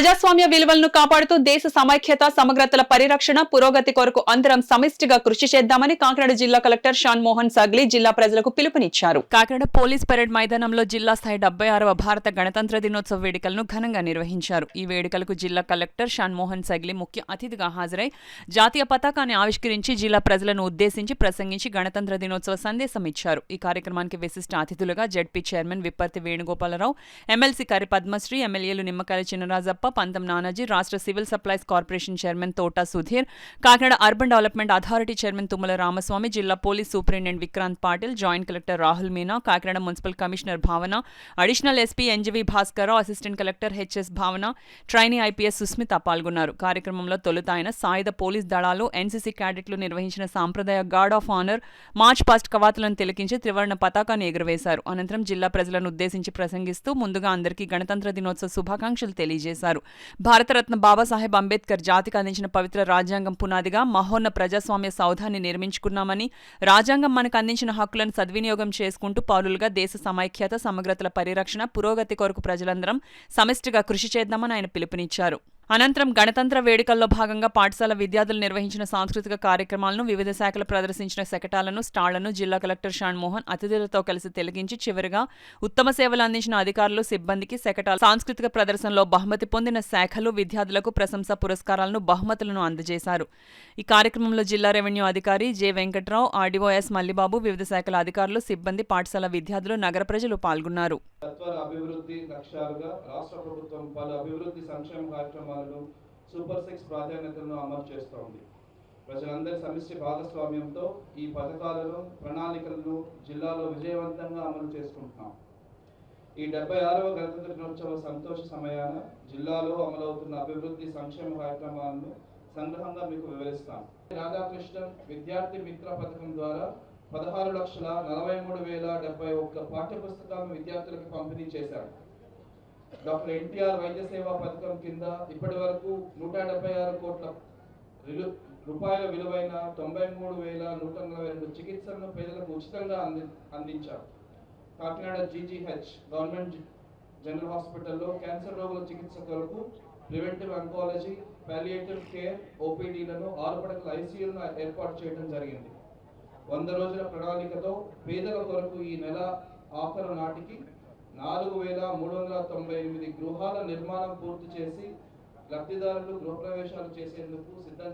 ప్రజాస్వామ్య విలువలను కాపాడుతూ దేశ సమైక్యత సమగ్రతల పరిరక్షణ పురోగతి కొరకు అందరం సమిష్టిగా కృషి చేద్దామని కాకినాడ జిల్లా కలెక్టర్ షాన్ మోహన్ సగ్లీ జిల్లా ప్రజలకు పిలుపునిచ్చారు. కాకినాడ పోలీస్ పరేడ్ మైదానంలో జిల్లా స్థాయి 76వ భారత గణతంత్ర దినోత్సవ వేడుకలను ఘనంగా నిర్వహించారు. ఈ వేడుకలకు జిల్లా కలెక్టర్ షాన్ మోహన్ సగ్లీ ముఖ్య అతిథిగా హాజరై జాతీయ పతాకాన్ని ఆవిష్కరించి జిల్లా ప్రజలను ఉద్దేశించి ప్రసంగించి గణతంత్ర దినోత్సవ సందేశం ఇచ్చారు. ఈ కార్యక్రమానికి విశిష్ట అతిథులుగా ZP chairman Vipparthi Venugopalarao, MLC Kari Padmasri, ఎమ్మెల్యేలు నిమ్మకాయల చినరాజప్ప, పంతం నానాజీ, రాష్ట్ర civil supplies corporation chairman Thota Sudheer, Kakinada urban development authority chairman Tummala Ramaswamy, జిల్లా police superintendent Vikrant Patil, joint collector Rahul Meena, Kakinada municipal commissioner Bhavana, additional SP NGV Bhaskararao, assistant collector HS Bhavana, trainee IPS Sushmita పాల్గొన్నారు. కార్యక్రమంలో తొలుత ఆయన సాయుధ పోలీస్ దళాలు, ఎన్సీసీ క్యాడెట్లు నిర్వహించిన సాంప్రదాయ guard of honour, march past కవాతులను తిలకించి త్రివర్ణ పతాకాన్ని ఎగురవేశారు. అనంతరం జిల్లా ప్రజలను ఉద్దేశించి ప్రసంగిస్తూ ముందుగా అందరికీ గణతంత్ర దినోత్సవ శుభాకాంక్షలు తెలియజేశారు. భారతరత్న బాబాసాహెబ్ అంబేద్కర్ జాతికి అందించిన పవిత్ర రాజ్యాంగం పునాదిగా మహోన్న ప్రజాస్వామ్య సౌధాన్ని నిర్మించుకున్నామని, రాజ్యాంగం మనకు అందించిన హక్కులను సద్వినియోగం చేసుకుంటూ పౌరులుగా దేశ సమైక్యత సమగ్రతల పరిరక్షణ పురోగతి కొరకు ప్రజలందరం సమిష్టిగా కృషి చేద్దామని ఆయన పిలుపునిచ్చారు. అనంతరం గణతంత్ర వేడుకల్లో భాగంగా పాఠశాల విద్యార్థులు నిర్వహించిన సాంస్కృతిక కార్యక్రమాలను, వివిధ శాఖలు ప్రదర్శించిన శకటాలను, స్టాళ్లను జిల్లా కలెక్టర్ షాన్ మోహన్ అతిథులతో కలిసి తిలకించి చివరిగా ఉత్తమ సేవలు అందించిన అధికారులు, సిబ్బందికి శకటాల సాంస్కృతిక ప్రదర్శనలో బహుమతి పొందిన శాఖలు, విద్యార్థులకు ప్రశంసా పురస్కారాలను, బహుమతులను అందజేశారు. ఈ కార్యక్రమంలో జిల్లా రెవెన్యూ అధికారి జె వెంకట్రావు, ఆర్డీఓఎస్ మల్లిబాబు, వివిధ శాఖల అధికారులు, సిబ్బంది, పాఠశాల విద్యార్థులు, నగర ప్రజలు పాల్గొన్నారు. అభివృద్ధి లక్ష్యాలుగా రాష్ట్ర ప్రభుత్వం పలు అభివృద్ధి సంక్షేమ కార్యక్రమాలను సూపర్ 6 ప్రాధాన్యతలను అమలు చేస్తోంది. ప్రజలందరి సమిష్టి భాగస్వామ్యంతో ఈ పథకాలను, ప్రణాళికలను జిల్లాలో విజయవంతంగా అమలు చేసుకుంటున్నాం. ఈ 76వ గణతంత్ర దినోత్సవ సంతోష సమయాన జిల్లాలో అమలవుతున్న అభివృద్ధి సంక్షేమ కార్యక్రమాలను సంగ్రహంగా మీకు వివరిస్తాం. రాధాకృష్ణన్ విద్యార్థి మిత్ర పథకం ద్వారా 16,43,071 పాఠ్యపుస్తకాలను విద్యార్థులకు పంపిణీ చేశారు. డాక్టర్ ఎన్టీఆర్ వైద్య సేవా పథకం కింద ఇప్పటి వరకు 176 కోట్ల రూపాయల విలువైన 93,142 చికిత్సలను పేదలకు ఉచితంగా అందించారు. కాకినాడ జీజీహెచ్ గవర్నమెంట్ జనరల్ హాస్పిటల్లో క్యాన్సర్ రోగుల చికిత్స కొరకు ప్రివెంటివ్ ఆంకాలజీ, పాలియేటివ్ కేర్ ఓపీడీలను 6 పడకల ఐసీయూలను ఏర్పాటు చేయడం జరిగింది. 100 రోజుల ప్రణాళికతో పేదల కొరకు ఈ నెల ఆఖరు నాటికి 4,398 గృహాల నిర్మాణం పూర్తి చేసి లబ్ధిదారులు గృహప్రవేశాలు చేసేందుకు సిద్ధం